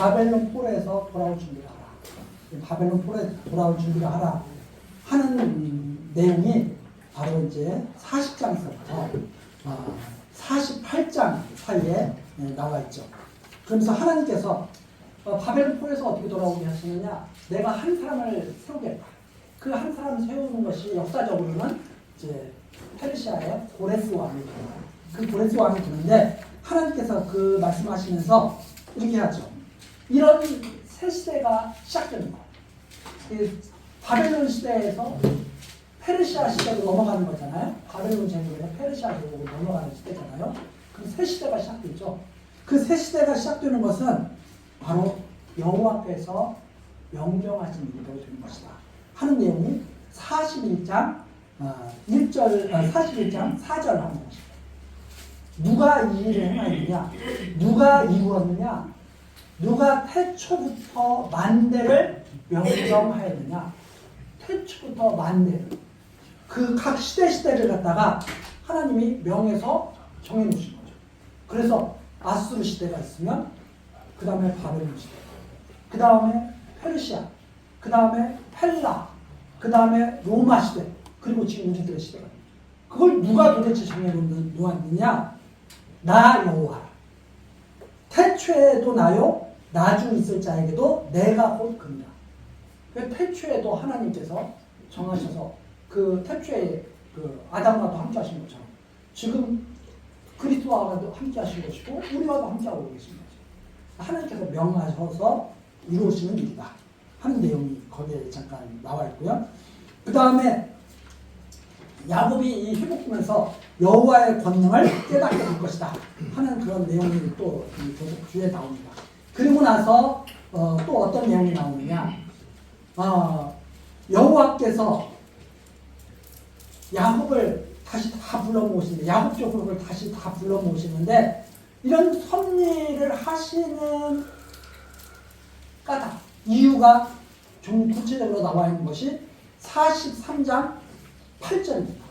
바벨론 포로에서 돌아올 준비를 하라. 바벨론 포로에 돌아올 준비를 하라 하는 내용이 바로 이제 40장에서부터 48장 사이에 나와 있죠. 그러면서 하나님께서 바벨론 포로에서 어떻게 돌아오게 하시느냐? 내가 한 사람을 세우겠다. 그 한 사람을 세우는 것이 역사적으로는 이제 페르시아의 고레스 왕이 됩니다. 그 고레스 왕이 되는데 하나님께서 그 말씀하시면서 이렇게 하죠. 이런 새 시대가 시작되는 거예요. 바벨론 시대에서 페르시아 시대로 넘어가는 거잖아요. 바벨론 제국에서 페르시아 제국으로 넘어가는 시대잖아요. 그 새 시대가 시작되죠. 그 새 시대가 시작되는 것은 바로 여호와께서 명령하신 일이 되는 것이다 하는 내용이 41장 41장 4절 하는 것입니다. 누가 이 일을 행하였느냐? 누가 이루었느냐? 누가 태초부터 만대를 명령하였느냐? 태초부터 만대를 그 각 시대를 갖다가 하나님이 명해서 정해놓으신 거죠. 그래서 아수르 시대가 있으면 그 다음에 바벨론 시대, 그 다음에 페르시아, 그 다음에 헬라, 그 다음에 로마 시대, 그리고 지금 우리들의 시대가 그걸 누가 도대체 정해놓았느냐? 나 여호와라. 태초에도 나요, 나중 있을 자에게도 내가 곧 그니라. 태초에도 하나님께서 정하셔서 그 태초에 그 아담과도 함께 하신 것처럼 지금 그리스도와도 함께 하신 것이고 우리와도 함께 하고 계신 거죠. 하나님께서 명하셔서 이루어지는 일이다 하는 내용이 거기에 잠깐 나와 있고요. 그 다음에 야곱이 이 회복하면서 여호와의 권능을 깨닫게 될 것이다 하는 그런 내용이 또 계속 뒤에 나옵니다. 그리고 나서 또 어떤 내용이 나오느냐? 여호와께서 야곱을 다시 다 불러 모시는데 야곱 족속을 다시 다 불러 모시는데 이런 섭리를 하시는 까닭 이유가 좀 구체적으로 나와 있는 것이 43장 8절입니다.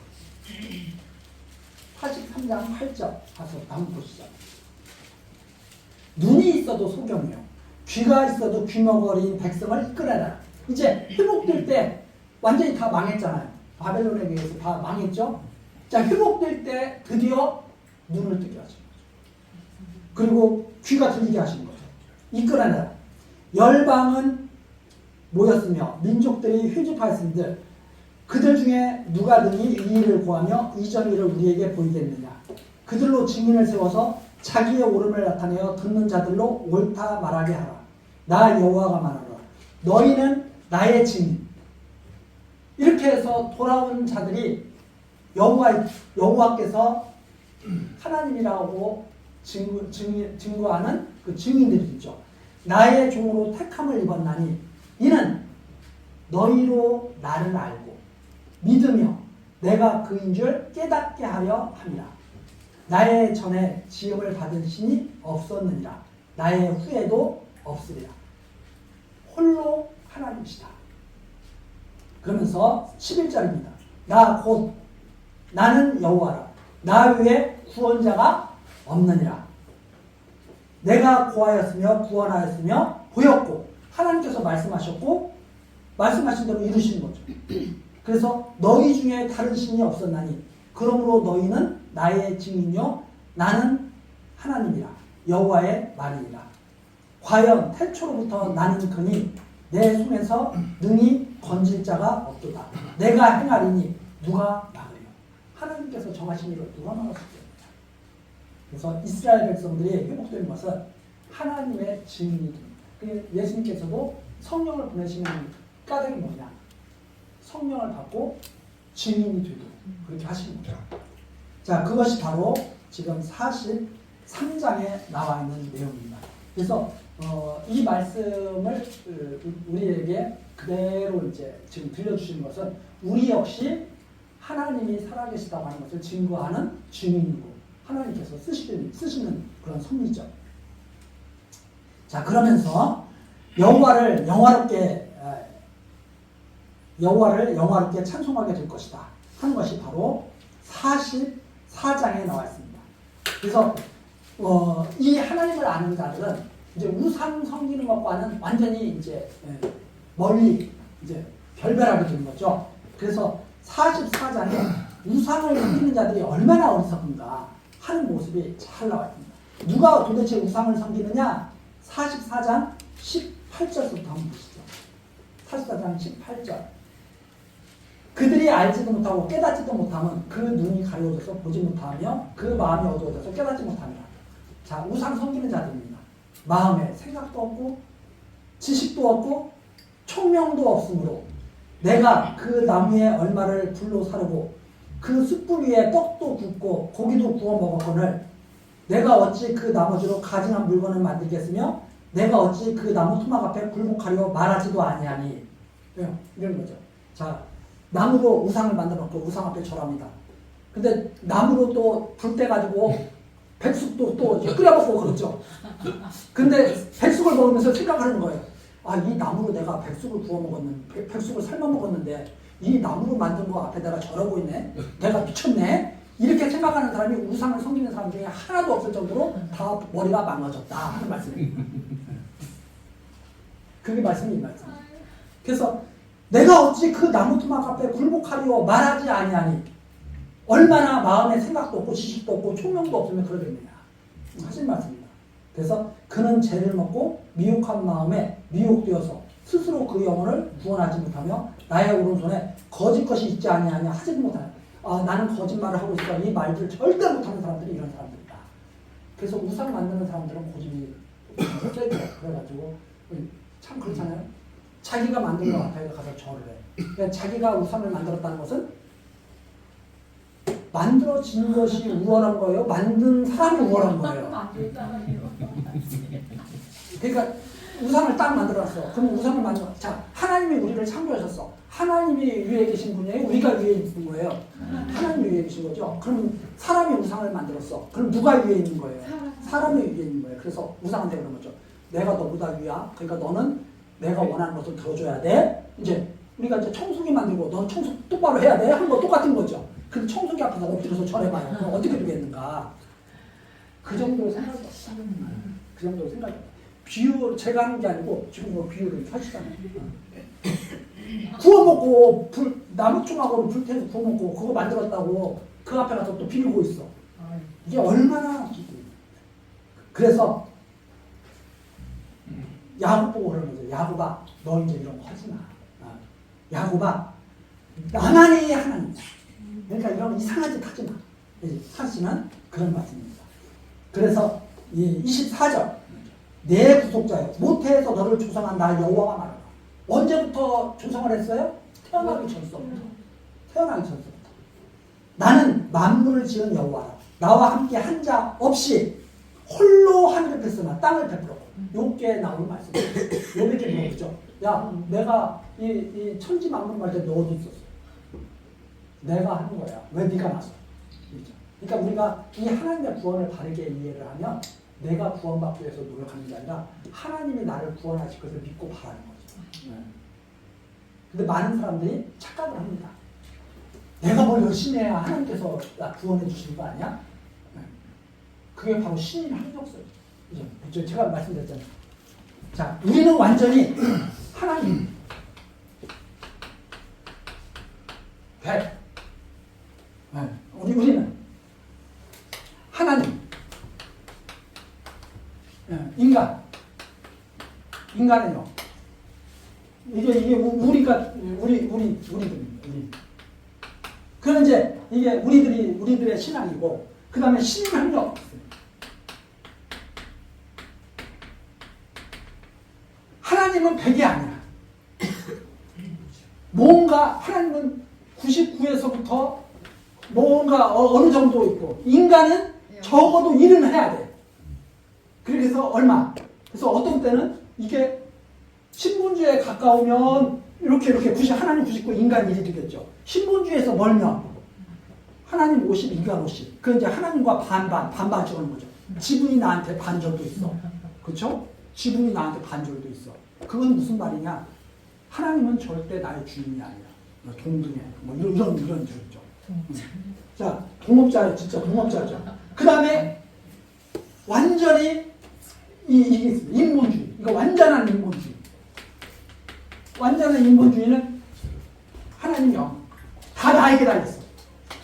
43장 8절 가서 한번 보시죠. 눈이 있어도 소경이요, 귀가 있어도 귀머거리인 백성을 이끌어라. 이제 회복될 때 완전히 다 망했잖아요. 바벨론에 의해서 다 망했죠. 자, 회복될 때 드디어 눈을 뜨게 하신 거죠. 그리고 귀가 들리게 하신 거죠. 이끌어내라. 열방은 모였으며 민족들이 회집하였은들 그들 중에 누가 능히 이 일을 구하며 이전 일을 우리에게 보이겠느냐? 그들로 증인을 세워서 자기의 옳음을 나타내어 듣는 자들로 옳다 말하게 하라. 나 여호와가 말하노라. 너희는 나의 증인. 이렇게 해서 돌아온 자들이 여호와께서 하나님이라고 증거하는 그 증인들이 있죠. 나의 종으로 택함을 입었나니 이는 너희로 나를 알고 믿으며 내가 그인 줄 깨닫게 하려 함이라. 나의 전에 지음을 받은 신이 없었느니라. 나의 후에도 없으리라. 홀로 하나님이시다. 그러면서 11절입니다. 나 곧 나는 여호와라. 나 외에 구원자가 없느니라. 내가 고하였으며 구원하였으며 보였고 하나님께서 말씀하셨고 말씀하신 대로 이루시는 거죠. 그래서 너희 중에 다른 신이 없었나니 그러므로 너희는 나의 증인이요 나는 하나님이라. 여호와의 말이니라. 과연 태초로부터 나는 그니 내 손에서 능히 건질 자가 없도다. 내가 행하리니 누가 막으려. 하나님께서 정하신 일을 누가 막을 수 있습니다. 그래서 이스라엘 백성들이 회복되는 것은 하나님의 증인이 됩니다. 예수님께서도 성령을 보내시는 까닭이 뭐냐? 성령을 받고 증인이 되도록 그렇게 하시는 거죠. 자, 그것이 바로 지금 43장에 나와 있는 내용입니다. 그래서 이 말씀을 우리에게 그대로 이제 지금 들려주시는 것은 우리 역시 하나님이 살아계시다고 하는 것을 증거하는 증인이고 하나님께서 쓰시는 그런 섭리죠. 자, 그러면서 여호와를 영화롭게 찬송하게 될 것이다 하는 것이 바로 44장에 나와 있습니다. 그래서 이 하나님을 아는 자들은 이제 우상 섬기는 것과는 완전히 이제 멀리 이제 결별하게 되는 거죠. 그래서 44장에 우상을 섬기는 자들이 얼마나 어리석은가 하는 모습이 잘 나와 있습니다. 누가 도대체 우상을 섬기느냐? 44장 18절부터 한번 보시죠. 44장 18절. 그들이 알지도 못하고 깨닫지도 못하면 그 눈이 가려워져서 보지 못하며 그 마음이 어두워져서 깨닫지 못합니다. 자, 우상 섬기는 자들입니다. 마음에 생각도 없고 지식도 없고 총명도 없으므로 내가 그 나무에 얼마를 불로 사르고 그 숯불 위에 떡도 굽고 고기도 구워 먹었거늘 내가 어찌 그 나머지로 가증한 물건을 만들겠으며 내가 어찌 그 나무 토막 앞에 굴복하려 말하지도 아니하니. 이런 거죠. 자, 나무로 우상을 만들어놓고 우상 앞에 절합니다. 근데 나무로 또 불 떼가지고 백숙도 또 끓여 먹고 그렇죠. 근데 백숙을 먹으면서 생각하는 거예요. 아, 이 나무로 내가 백숙을 구워 먹었는데, 백숙을 삶아 먹었는데 이 나무로 만든 거 앞에 내가 절하고 있네. 내가 미쳤네. 이렇게 생각하는 사람이 우상을 섬기는 사람 중에 하나도 없을 정도로 다 머리가 망가졌다 하는 말씀입니다. 그게 말씀이 이 말씀. 그래서 내가 어찌 그 나무 토막 앞에 굴복하려 말하지 아니하니 얼마나 마음에 생각도 없고 지식도 없고 총명도 없으면 그러겠느냐 하신 말씀입니다. 그래서 그는 죄를 먹고 미혹한 마음에 미혹되어서 스스로 그 영혼을 구원하지 못하며 나의 오른손에 거짓 것이 있지 아니하냐 하지도 못하냐. 아, 나는 거짓말을 하고 있어. 이 말들을 절대 못하는 사람들이 이런 사람들이다. 그래서 우상 만드는 사람들은 고집이 세죠. 그래가지고 참 그렇잖아요. 자기가 만든 것 같아요. 가서 절을 해. 그러니까 자기가 우상을 만들었다는 것은 만들어진 것이 우월한 거예요? 만든 사람이 우월한 거예요? 그러니까 우상을 딱 만들어놨어. 그럼 우상을 만들어. 자, 하나님이 우리를 창조하셨어. 하나님이 위에 계신 분이에요? 우리가 위에 있는 거예요? 하나님이 위에 계신 거죠. 그럼 사람이 우상을 만들었어. 그럼 누가 위에 있는 거예요? 사람이 위에 있는 거예요. 그래서 우상한테 그런 거죠. 내가 너보다 위야. 그러니까 너는 내가 원하는 것을 들어줘야 돼. 이제 우리가 이제 청소기 만들고 너는 청소 똑바로 해야 돼. 하는 거 똑같은 거죠. 근데 청소기 앞에서 엎드려서 절해봐요. 그럼 어떻게 되겠는가? 그 정도로 생각이 없다. 그 정도로 생각이 없다. 비유를 제가 하는 게 아니고 지금 뭐 비유를 하시잖아요. 구워 먹고 나무 조각으로 불태서 구워 먹고 그거 만들었다고 그 앞에 가서 또 빌고 있어. 이게 얼마나 그래서 야곱 보고 그러는 거죠. 야곱아, 너 이제 이런 거 하지 마. 야곱아, 나만이 하나님이다. 그러니까 이런 이상한 짓 하지 마. 하시는 그런 말씀입니다. 그래서 24절 내 구속자여 모태에서 너를 조성한 나 여호와가 말하라. 언제부터 조성을 했어요? 태어나기 전서부터. 태어나기 전서부터. 나는 만물을 지은 여호와라. 나와 함께 한 자 없이 홀로 하늘을 뺐으나 땅을 베풀었고. 요게 나오는 말씀이에요. 요렇게 물어보죠. 야, 내가 이 천지 만물 말때 너 어디 있었어? 내가 하는 거야. 왜 네가 나서? 그러니까 우리가 이 하나님의 구원을 바르게 이해를 하면 내가 구원받기 위해서 노력하는 게 아니라 하나님이 나를 구원하실 것을 믿고 바라는 거죠. 근데 많은 사람들이 착각을 합니다. 내가 뭘 열심히 해야 하나님께서 나 구원해 주시는 거 아니야? 그게 바로 신인 합력서예요. 그죠? 제가 말씀드렸잖아요. 자, 우리는 완전히 하나님 100. 우리는 하나님, 인간은요. 이게 우리가 우리들입니다. 그럼 이제 이게 우리들의 신앙이고, 그 다음에 신인 합력. 하나님은 100이 아니야. 뭔가 하나님은 99에서부터 뭔가 어느 정도 있고, 인간은 적어도 1은 해야 돼. 그래서 얼마? 그래서 어떤 때는 이게 신분주의에 가까우면 이렇게 하나님 99, 인간 1이 되겠죠. 신분주의에서 멀면 하나님 50, 인간 50. 그 이제 하나님과 반반씩 하는 거죠. 지분이 나한테 반절도 있어. 그렇죠? 지분이 나한테 반절도 있어. 그건 무슨 말이냐? 하나님은 절대 나의 주인이 아니야. 동등해. 뭐 이런 줄이죠. 자, 동업자, 진짜 동업자죠. 그 다음에 완전히 이게 있습니다. 인본주의. 이거 완전한 인본주의. 완전한 인본주의는 하나님 영. 다 나에게 달렸어.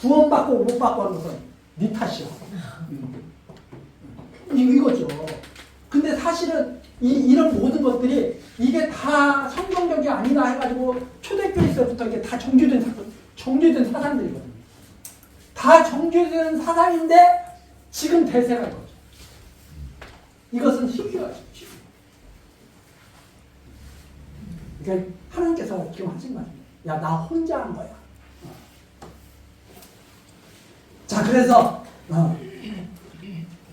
구원받고 못 받고 하는 것은 네 탓이야. 이거죠. 근데 사실은 이런 모든 것들이 이게 다 성경적이 아니라 해가지고 초대교회에서부터 이게 다 정교된 사상들이거든요. 다 정교된 사상인데 지금 대세가 거죠. 이것은 희귀하죠. 희귀. 그러니까 하나님께서 지금 하신 말입니다. 야, 나 혼자 한 거야. 자, 그래서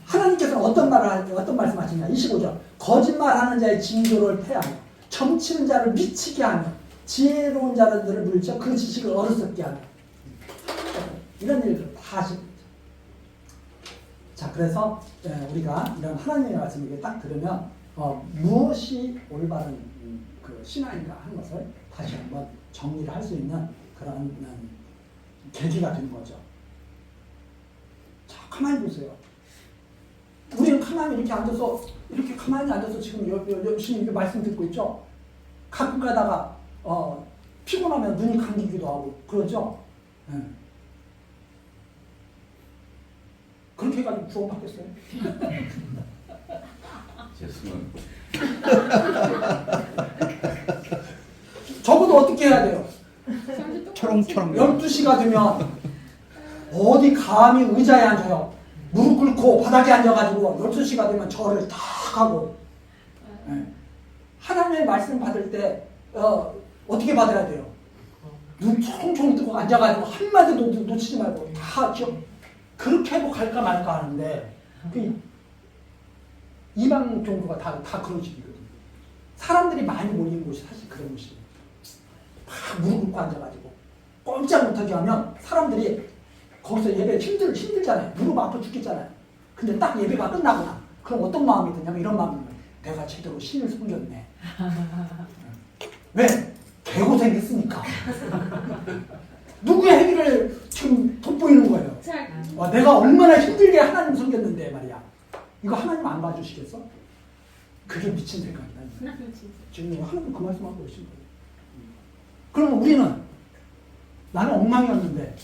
하나님께서 어떤 말씀하시냐? 25절. 거짓말하는 자의 징조를 패하며 점치는 자를 미치게 하며 지혜로운 자들을 물리쳐 그 지식을 어리석게 하며 이런 일들을 다 하십니다. 자, 그래서 우리가 이런 하나님의 말씀을 딱 들으면 무엇이 올바른 그 신앙인가 하는 것을 다시 한번 정리를 할 수 있는 그런 계기가 되는 거죠. 자, 가만히 보세요. 우리는 가만히 이렇게 앉아서 이렇게 가만히 앉아서 지금 열심히 이렇게 말씀 듣고 있죠. 가끔 가다가 피곤하면 눈이 감기기도 하고 그러죠. 네. 그렇게 해가지고 구원받겠어요? 제 숨은 적어도 어떻게 해야 돼요? 초롱초롱 12시가 되면 어디 감히 의자에 앉아요. 무릎 꿇고 바닥에 앉아가지고 12시가 되면 절을 딱 하고. 네. 하나님의 말씀 받을 때 어떻게 받아야 돼요? 눈 총총 뜨고 앉아가지고 한마디도 놓치지 말고 다 기억. 그렇게 해도 갈까 말까 하는데 그 이방 종교가 다 그런 식이거든요. 사람들이 많이 모이는 곳이 사실 그런 곳이에요. 막 무릎 꿇고 앉아가지고 꼼짝 못하게 하면 사람들이 거기서 예배 힘들잖아요. 무릎 아파 죽겠잖아요. 근데 딱 예배가 끝나거나 그럼 어떤 마음이 드냐면 이런 마음이 드냐면 내가 제대로 신을 섬겼네. 왜? 개고생했으니까. 누구의 행위를 지금 돋보이는 거예요. 내가 얼마나 힘들게 하나님 섬겼는데 말이야. 이거 하나님 안 봐주시겠어? 그게 미친 생각이다. 지금 하나님 그 말씀하고 계신 거예요. 그러면 우리는 나는 엉망이었는데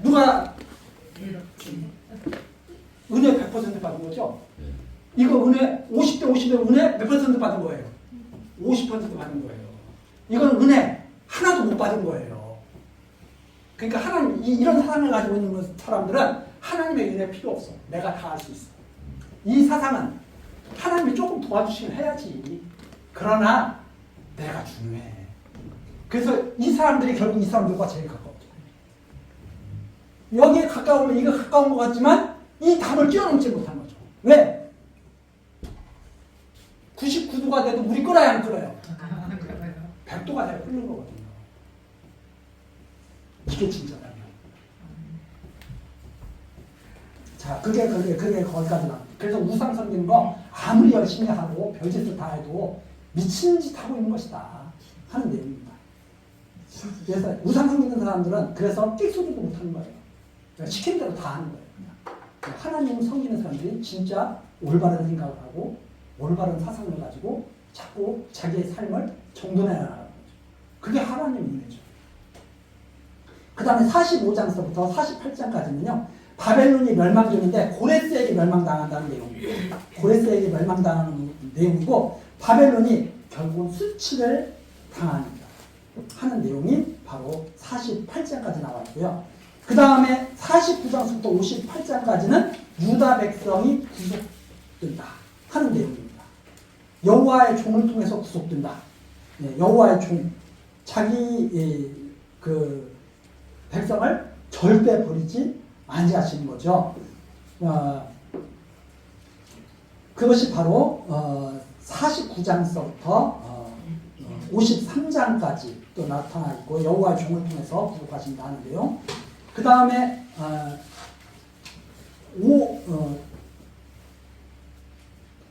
누가 은혜 100% 받은 거죠? 이거 은혜 50대 50대 은혜 몇 퍼센트 받은 거예요? 50% 받은 거예요. 이건 은혜 하나도 못 받은 거예요. 그러니까 하나님 이런 사상을 가지고 있는 사람들은 하나님의 은혜 필요 없어. 내가 다 할 수 있어. 이 사상은 하나님이 조금 도와주시면 해야지. 그러나 내가 중요해. 그래서 이 사람들이 결국 이 사람들과 제일 가까워져. 여기에 가까우면 이거 가까운 것 같지만 이 담을 뛰어넘지 못한 거죠. 왜? 99도가 돼도 물이 끓어야 안 끓어요? 100도가 돼야 끓는 거거든요. 이게 진짜다. 자, 그게 거기까지 나옵니다. 그래서 우상 섬기는 거 아무리 열심히 하고 별짓을 다 해도 미친 짓 하고 있는 것이다 하는 내용입니다. 그래서 우상 섬기는 사람들은 그래서 끽소리도 못하는 거예요. 시킨 대로 다 하는 거예요. 그냥. 하나님 섬기는 사람들이 진짜 올바른 생각을 하고 올바른 사상을 가지고 자꾸 자기의 삶을 정돈해 나가는 거죠. 그게 하나님의 은혜죠. 그 다음에 45장서부터 48장까지는요. 바벨론이 멸망 중인데 고레스에게 멸망당한다는 내용입니다. 고레스에게 멸망당하는 내용이고 바벨론이 결국 수치를 당합니다. 하는 내용이 바로 48장까지 나와 있고요. 그 다음에 49장부터 58장까지는 유다 백성이 구속된다 하는 내용입니다. 여호와의 종을 통해서 구속된다. 여호와의 종, 자기 그 백성을 절대 버리지 아니하시는 거죠. 그것이 바로 49장서부터 53장까지 또 나타나 있고 여호와의 종을 통해서 구속하신다는 내용. 그 다음에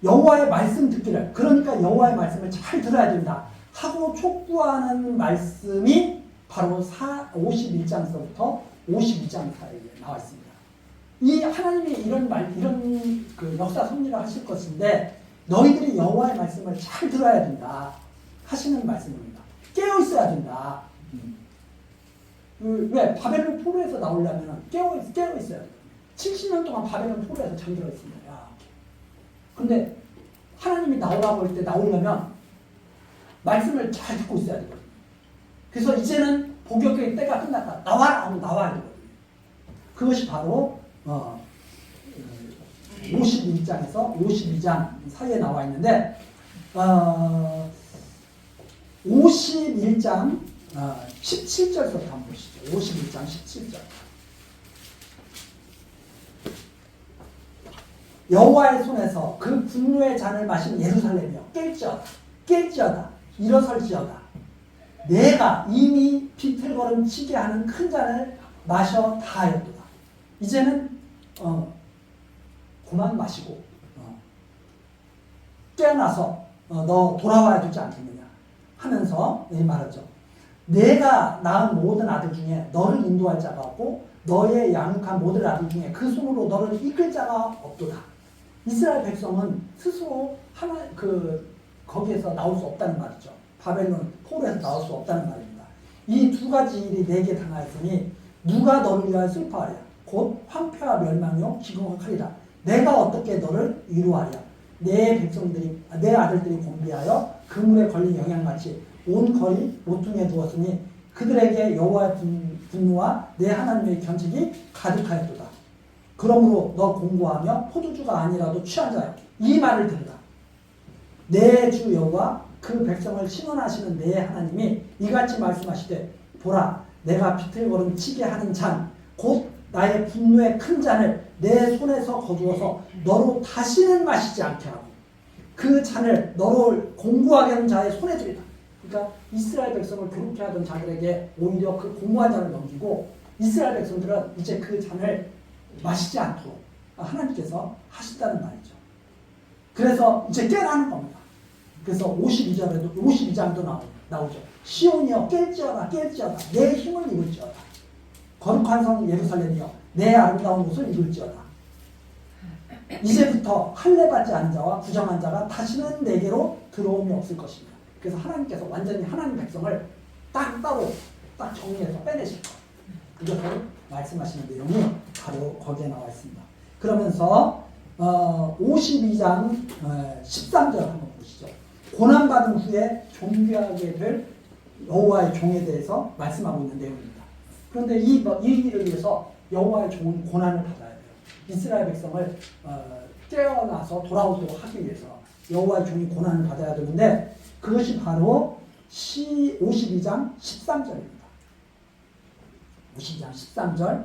여호와의 말씀 듣기를, 그러니까 여호와의 말씀을 잘 들어야 된다 하고 촉구하는 말씀이 바로 51장서부터 52장 사이에 나와 있습니다. 이 하나님이 이런 그 역사 섭리를 하실 것인데 너희들이 여호와의 말씀을 잘 들어야 된다 하시는 말씀입니다. 깨어 있어야 된다. 왜? 바벨론 포로에서 나오려면 깨어 있어야 돼요. 70년 동안 바벨론 포로에서 잠들어 있습니다. 근데 하나님이 나오라고 할 때 나오려면 말씀을 잘 듣고 있어야 되거든요. 그래서 이제는 복역의 때가 끝났다. 나와라 하면 나와야 되거든요. 그것이 바로 51장에서 52장 사이에 나와 있는데 51장 17절부터 한번 보시죠. 51장 17절. 여호와의 손에서 그 분노의 잔을 마신 예루살렘이여 깰지어다 일어설지어다 내가 이미 비틀거름 치게 하는 큰 잔을 마셔 다하였도다. 이제는 그만 마시고 깨어나서 너 돌아와야 되지 않겠느냐 하면서 말하죠. 내가 낳은 모든 아들 중에 너를 인도할 자가 없고 너의 양육한 모든 아들 중에 그 손으로 너를 이끌 자가 없도다. 이스라엘 백성은 스스로 거기에서 나올 수 없다는 말이죠. 바벨론 포로에서 나올 수 없다는 말입니다. 이 두 가지 일이 내게 당하였으니 누가 너를 위하여 슬퍼하랴. 곧 황폐와 멸망이요 기근하리라. 내가 어떻게 너를 위로하랴. 내 아들들이 곤비하여 그물에 걸린 영양같이 온 거리 모퉁이에 두었으니 그들에게 여호와의 분노와 내 하나님의 견책이 가득하였도다. 그러므로 너 공고하며 포도주가 아니라도 취한 자여 이 말을 들으라. 내 주 여호와 그 백성을 신원하시는 내 하나님이 이같이 말씀하시되 보라 내가 비틀거름 치게 하는 잔 곧 나의 분노의 큰 잔을 내 손에서 거두어서 너로 다시는 마시지 않게 하고 그 잔을 너를 공고하게 하는 자의 손에 주리라. 그러니까 이스라엘 백성을 괴롭게 하던 자들에게 오히려 그 공고한 잔을 넘기고 이스라엘 백성들은 이제 그 잔을 마시지 않도록 하나님께서 하신다는 말이죠. 그래서 이제 깨어나는 겁니다. 그래서 52장도 나오죠. 시온이여 깰지어다 내 힘을 입을지어다. 거룩한 성 예루살렘이여 내 아름다운 옷을 입을지어다. 이제부터 할례받지 않은 자와 부정한 자가 다시는 내게로 들어옴이 없을 것입니다. 그래서 하나님께서 완전히 하나님 백성을 따로 정리해서 빼내실 거예요. 이것을 말씀하시는 내용이 바로 거기에 나와 있습니다. 그러면서 52장 13절 한번 보시죠. 고난받은 후에 존귀하게 될 여호와의 종에 대해서 말씀하고 있는 내용입니다. 그런데 이 일을 위해서 여호와의 종은 고난을 받아야 돼요. 이스라엘 백성을 깨어나서 돌아오도록 하기 위해서 여호와의 종이 고난을 받아야 되는데 그것이 바로 52장 13절입니다. 52장 13절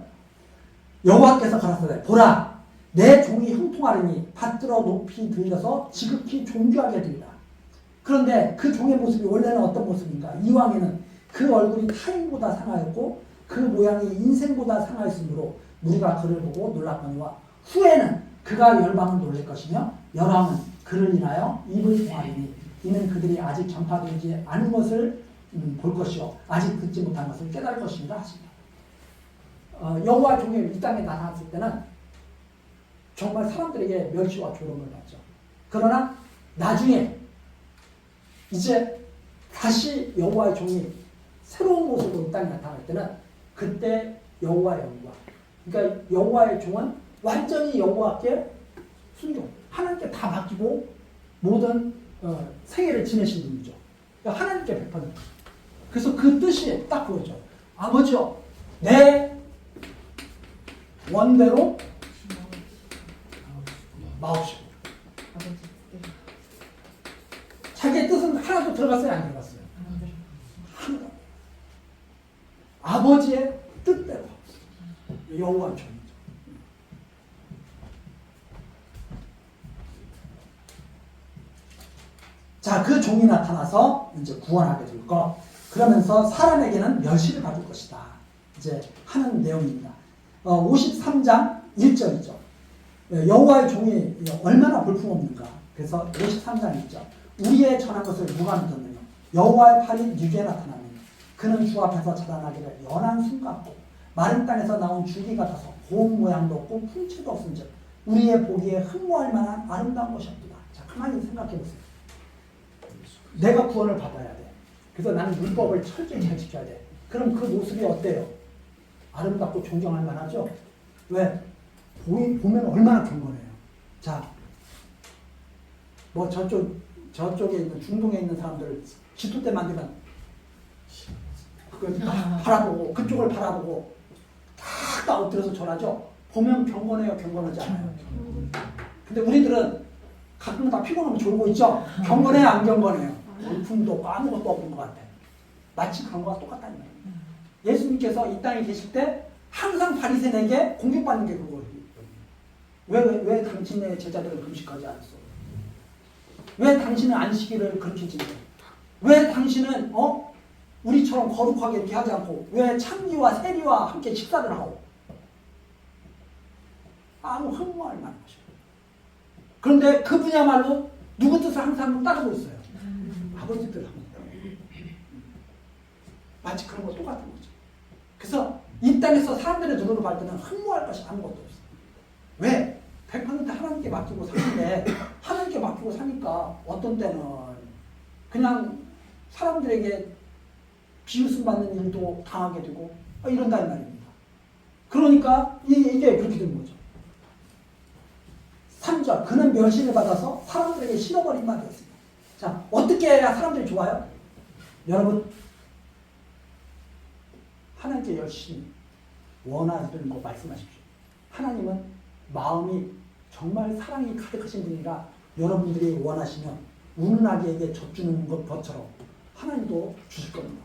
여호와께서 가라사대 보라 내 종이 형통하리니 받들어 높이 들려서 지극히 존귀하게 되리라. 그런데 그 종의 모습이 원래는 어떤 모습인가? 이왕에는 그 얼굴이 타인보다 상하였고 그 모양이 인생보다 상하였으므로 무리가 그를 보고 놀랐거니와 후에는 그가 열방을 놀랄 것이며 열왕은 그를 인하여 입을 동하리니 이는 그들이 아직 전파되지 않은 것을 볼 것이요 아직 듣지 못한 것을 깨달을 것입니다 하십니다. 여호와 종이 이 땅에 나타났을 때는 정말 사람들에게 멸시와 조롱을 받죠. 그러나 나중에 이제 다시 여호와의 종이 새로운 모습으로 이 땅에 나타날 때는 그때 여호와의 영광, 그러니까 여호와의 종은 완전히 여호와께 순종, 하나님께 다 맡기고 모든 생애를 지내신 분이죠. 그러니까 하나님께 베푸는 거죠. 그래서 그 뜻이 딱 보여져. 아버지요, 내 원대로 마옵시고. 자기의 뜻은 하나도 들어갔어요, 안 들어갔어요? 하나도. 아버지의 뜻대로 여호와의 종이죠. 자, 그 종이 나타나서 이제 구원하게 될 것. 그러면서 사람에게는 멸시를 받을 것이다. 이제 하는 내용입니다. 53장 1절이죠. 여호와의 종이 얼마나 볼품없는가. 그래서 53장 1절. 우리의 전한 것을 누가 믿었느냐. 여호와의 팔이 네게 나타나느냐. 그는 주 앞에서 자라나기를 연한 순 같고 마른 땅에서 나온 줄기 같아서 고운 모양도 없고 풍채도 없은즉 우리의 보기에 흠모할 만한 아름다운 것이 없도다. 자, 가만히 생각해 보세요. 내가 구원을 받아야 돼. 그래서 나는 율법을 철저히 잘 지켜야 돼. 그럼 그 모습이 어때요? 아름답고 존경할 만하죠? 왜? 보면 얼마나 경건해요. 자, 뭐 저쪽에 있는 중동에 있는 사람들 기도 때 만들면 그걸 바라보고 그쪽을 바라보고 딱 엎드려서 절하죠. 보면 경건해요, 경건하지 않아요. 근데 우리들은 가끔 다 피곤하면 졸고 있죠. 경건해요, 안 경건해요? 볼품도 없고 아무것도 없는 것 같아. 마치 그런 거와 똑같다는 거예요. 예수님께서 이 땅에 계실 때 항상 바리새인에게 공격받는 게 그거예요. 왜 당신의 제자들을 금식하지 않았어? 왜 당신은 안식일을 그렇게 지내? 왜 당신은 우리처럼 거룩하게 이렇게 하지 않고 왜 창기와 세리와 함께 식사를 하고? 아무 흥모할 만한 것이고. 그런데 그분야말로 누구 뜻을 항상 따르고 있어요. 아버지 뜻을 합니다. 마치 그런 거 똑같은 거죠. 그래서 이 땅에서 사람들의 눈으로 볼 때는 흥모할 것이 아무것도 없어요. 왜? 100% 하나님께 맡기고 사는데 하나님께 맡기고 사니까 어떤 때는 그냥 사람들에게 비웃음 받는 일도 당하게 되고 이런다는 말입니다. 그러니까 이게 그렇게 된 거죠. 3절 그는 멸시를 받아서 사람들에게 실어버린 바 되었습니다. 자, 어떻게 해야 사람들이 좋아요? 여러분 하나님께 열심히 원하시는 거 말씀하십시오. 하나님은 마음이 정말 사랑이 가득하신 분이라 여러분들이 원하시면 우는 아기에게 젖 주는 것처럼 하나님도 주실 겁니다.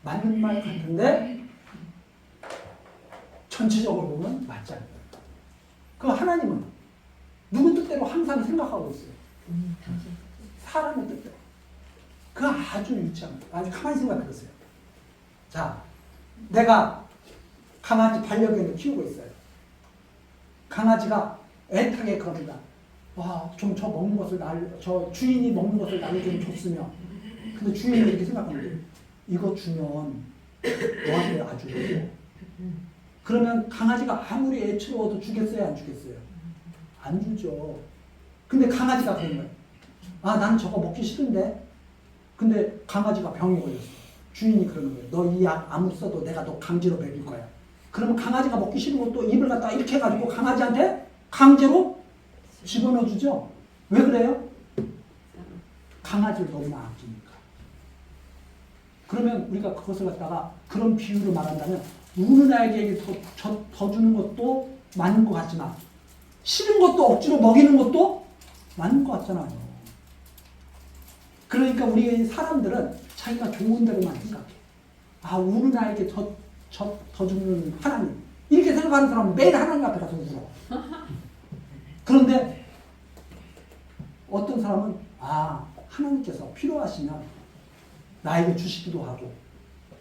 맞는 말 같은데 전체적으로 보면 맞지 않아요. 그 하나님은 누구 뜻대로 항상 생각하고 있어요. 사람의 뜻대로. 그 아주 유치한 거. 아주 가만히 생각해보세요. 자, 내가 강아지 반려견을 키우고 있어요. 강아지가 애타게 그럽니다. 와, 좀 저 먹는 것을 저 주인이 먹는 것을 나를 좀 줬으면. 근데 주인이 이렇게 생각합니다. 이거 주면 너한테 아주 좋고. 그러면 강아지가 아무리 애처로워도 주겠어요, 안 주겠어요? 안 주죠. 근데 강아지가 그런 거예요. 아, 나는 저거 먹기 싫은데. 근데 강아지가 병이 걸렸어. 주인이 그러는 거예요. 너 이 약 아무 써도 내가 너 강제로 먹일 거야. 그러면 강아지가 먹기 싫은 것도 입을 갖다 이렇게 해가지고 강아지한테 강제로 집어넣어 주죠. 왜 그래요? 강아지를 너무나 아끼니까. 그러면 우리가 그것을 갖다가 그런 비유로 말한다면 우는 아이에게 더 주는 것도 맞는 것 같지만 싫은 것도 억지로 먹이는 것도 맞는 것 같잖아요. 그러니까 우리 사람들은 자기가 좋은 대로만 생각해. 아, 우는 아이에게 더 주는 하나님. 이렇게 생각하는 사람은 매일 하나님 앞에 가서 울어. 그런데 어떤 사람은 하나님께서 필요하시면 나에게 주시기도 하고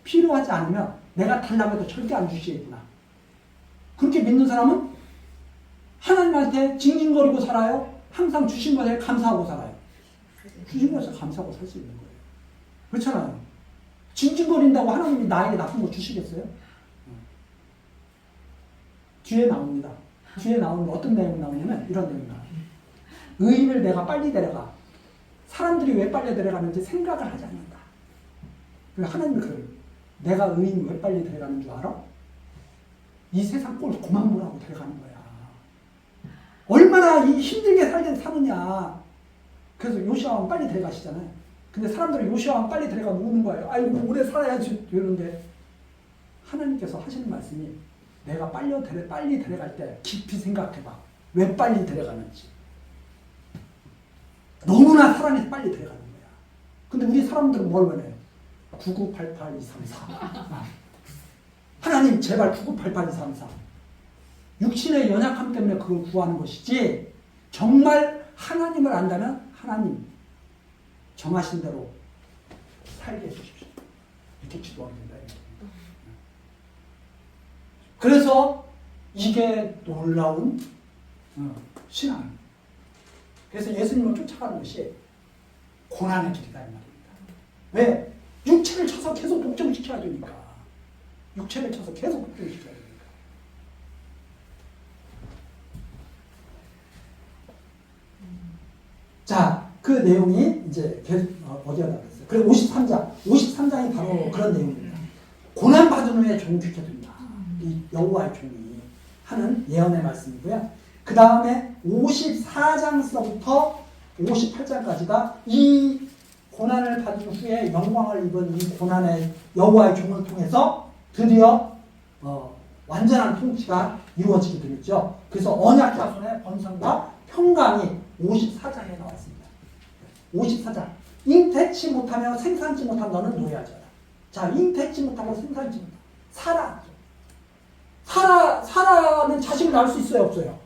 필요하지 않으면 내가 달라고 해도 절대 안 주시겠구나. 그렇게 믿는 사람은 하나님한테 징징거리고 살아요. 항상 주신 것에 감사하고 살아요. 주신 것에 감사하고 살 수 있는 거예요. 그렇잖아요. 징징거린다고 하나님이 나에게 나쁜 거 주시겠어요? 뒤에 나옵니다. 뒤에 나오는 어떤 내용이 나오냐면 이런 내용이 나와요. 의인을 내가 빨리 데려가. 사람들이 왜 빨리 데려가는지 생각을 하지 않는다. 하나님이 그래요. 내가 의인 왜 빨리 데려가는 줄 알아? 이 세상 꼴 그만 보라고 데려가는 거야. 얼마나 힘들게 사느냐. 그래서 요시아왕 빨리 데려가시잖아요. 근데 사람들이 요시아왕 빨리 데려가면 우는 거예요. 아이고 오래 살아야지 이러는데 하나님께서 하시는 말씀이 내가 빨리 데려갈 때 깊이 생각해봐. 왜 빨리 데려가는지. 너무나 사랑해서 빨리 데려가는 거야. 근데 우리 사람들은 뭘 원해요? 9988234. 하나님 제발 9988234. 육신의 연약함 때문에 그걸 구하는 것이지 정말 하나님을 안다면 하나님 정하신 대로 살게 해주십시오. 이렇게 기도하면 된다. 그래서 이게 놀라운 신앙. 그래서 예수님을 쫓아가는 것이 고난의 길이다 이 말입니다. 왜? 육체를 쳐서 계속 복종시켜야 되니까. 육체를 쳐서 계속 복종시켜야 되니까. 자, 그 내용이 이제 어디가 나왔어요? 그래 53장이 바로 그런 내용입니다. 고난 받은 후에 종되게 된다. 이 여호와의 종이 하는 예언의 말씀이고요. 그 다음에 54장서부터 58장까지가 이 고난을 받은 후에 영광을 입은 이 고난의 여호와의 종을 통해서 드디어 완전한 통치가 이루어지게 되겠죠. 그래서 언약 자손의 번성과 평강이 54장에 나와 있습니다. 54장. 잉태치 못하며 생산치 못하면 너는 노예하잖아. 자, 잉태치 못하고 생산치 못하고 사라는 자식을 낳을 수 있어요, 없어요?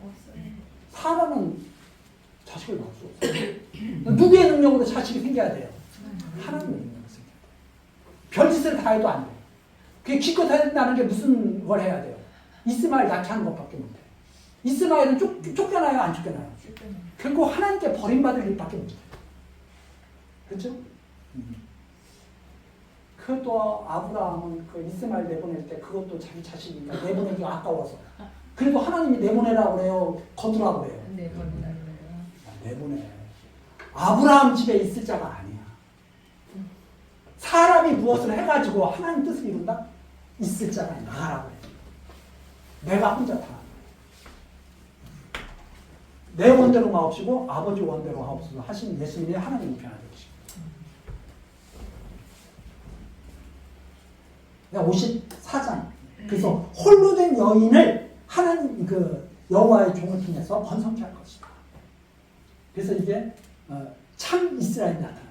사라는 자식을 낳을 수 없어요. 누구의 능력으로 자식이 생겨야 돼요? 하나님의 능력으로 생겨야 돼요. 별짓을 다 해도 안 돼요. 그게 기껏 해야된다는 게 무슨 걸 해야 돼요? 이스마엘 낳자는 것밖에 못해. 이스마엘은 쫓겨나요, 안 쫓겨나요? 결국 하나님께 버림받을 일밖에 못해요. 그렇죠? 그것도 아브라함은 그 이스마엘 내보낼 때 그것도 자기 자식이니까 내보내기가 아까워서. 그래도 하나님이 내보내라고 그래요? 거두라고 그래요? 내보내. 아브라함 집에 있을 자가 아니야. 사람이 무엇을 해가지고 하나님 뜻을 이룬다? 있을 자가 나라고 해. 내가 혼자 다. 내 원대로 마옵시고 아버지 원대로 하옵소서 하신 예수님의 하나님의 편한 것이고. 54장. 그래서 홀로 된 여인을 하나님 그 여호와의 종을 통해서 번성케 할 것이다. 그래서 이게 참 이스라엘이 나타나는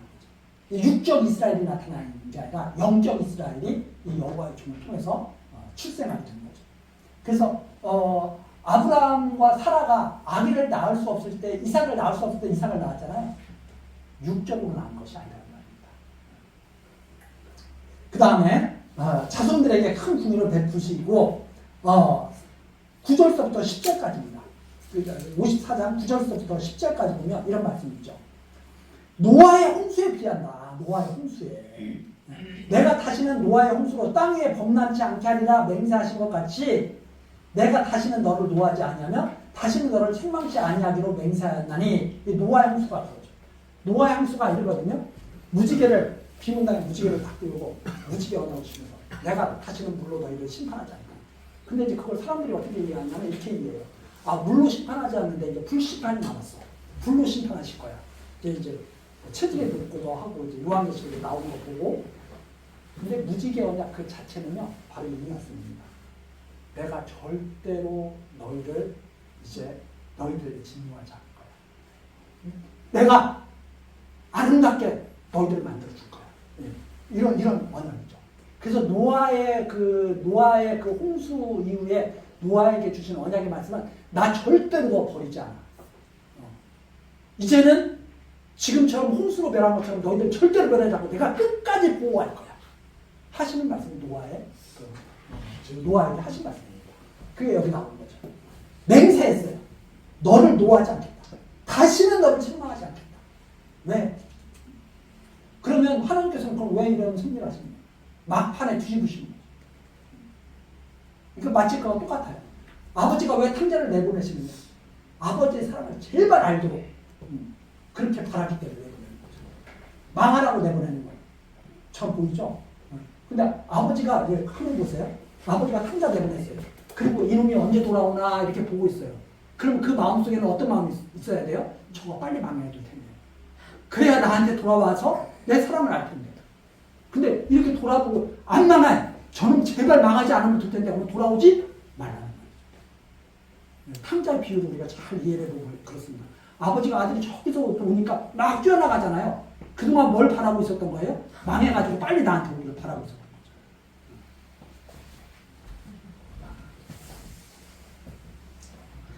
거죠. 육적 이스라엘이 나타나는 게 아니라 영적 이스라엘이 이 여호와의 종을 통해서 출생하게 되는 거죠. 그래서 아브라함과 사라가 아기를 낳을 수 없을 때, 이삭을 낳을 수 없을 때 이삭을 낳았잖아요. 육적으로 낳은 것이 아니라는 말입니다. 그 다음에 자손들에게 큰 궁유를 베푸시고 9절서부터 10절까지입니다. 54장 9절서부터 10절까지 보면 이런 말씀이 있죠. 노아의 홍수에 비한다. 노아의 홍수에. 내가 다시는 노아의 홍수로 땅 위에 범람치 않게 하리라 맹세하신 것 같이 내가 다시는 너를 노하지 아니하며 다시는 너를 책망치 아니하기로 맹세하였나니 이 노아의 홍수가 그거죠. 노아의 홍수가 이러거든요. 무지개를 비문당에 무지개를 딱 띄우고 무지개 언어를 치면서 내가 다시는 물로 너희를 심판하지 않다. 근데 이제 그걸 사람들이 어떻게 이해하냐면 이렇게 이해해요. 아, 물로 심판하지 않는데 이제 불 심판이 남았어. 불로 심판하실 거야. 이제 체질에 묻고도 하고 이제 요한계시록에 나오는 거 보고. 근데 무지개 언약 그 자체는요 바로 이 말씀입니다. 내가 절대로 너희를 이제 너희들에게 진노하지 않을 거야. 내가 아름답게 너희들을 만들어 줄 거야. 이런 언약이죠. 그래서 노아의 그 홍수 이후에 노아에게 주신 언약의 말씀은 나 절대로 너 버리지 않아. 이제는 지금처럼 홍수로 멸한 것처럼 너희들 절대로 멸하지 않고 내가 끝까지 보호할 거야. 하시는 말씀이 노아에게 하신 말씀입니다. 그게 여기 나오는 거죠. 맹세했어요. 너를 노하지 않겠다. 다시는 너를 책망하지 않겠다. 왜? 그러면 하나님께서는 그럼 왜 이런 승리를 하십니까? 막판에 뒤집으시는 거죠. 그러니까 마치 그거 똑같아요. 아버지가 왜 탕자를 내보내시느냐? 아버지의 사랑을 제발 알도록 그렇게 바라기 때문에 내보내는 거죠. 망하라고 내보내는 거예요. 처음 보이죠? 근데 아버지가 한번 보세요. 아버지가 탕자 내보냈어요. 그리고 이놈이 언제 돌아오나 이렇게 보고 있어요. 그럼 그 마음속에는 어떤 마음이 있어야 돼요? 저거 빨리 망해야 될 텐데. 그래야 나한테 돌아와서 내 사랑을 알 텐데. 근데 이렇게 돌아보고 안 망해. 저는 제발 망하지 않으면 될 텐데 하고 돌아오지 말라는 거예요. 탕자의 비유를 우리가 잘 이해를 해보고 그렇습니다. 아버지가 아들이 저기서 오니까 막 뛰어나가잖아요. 그동안 뭘 바라고 있었던 거예요? 망해가지고 빨리 나한테 오기를 바라고 있었던 거죠.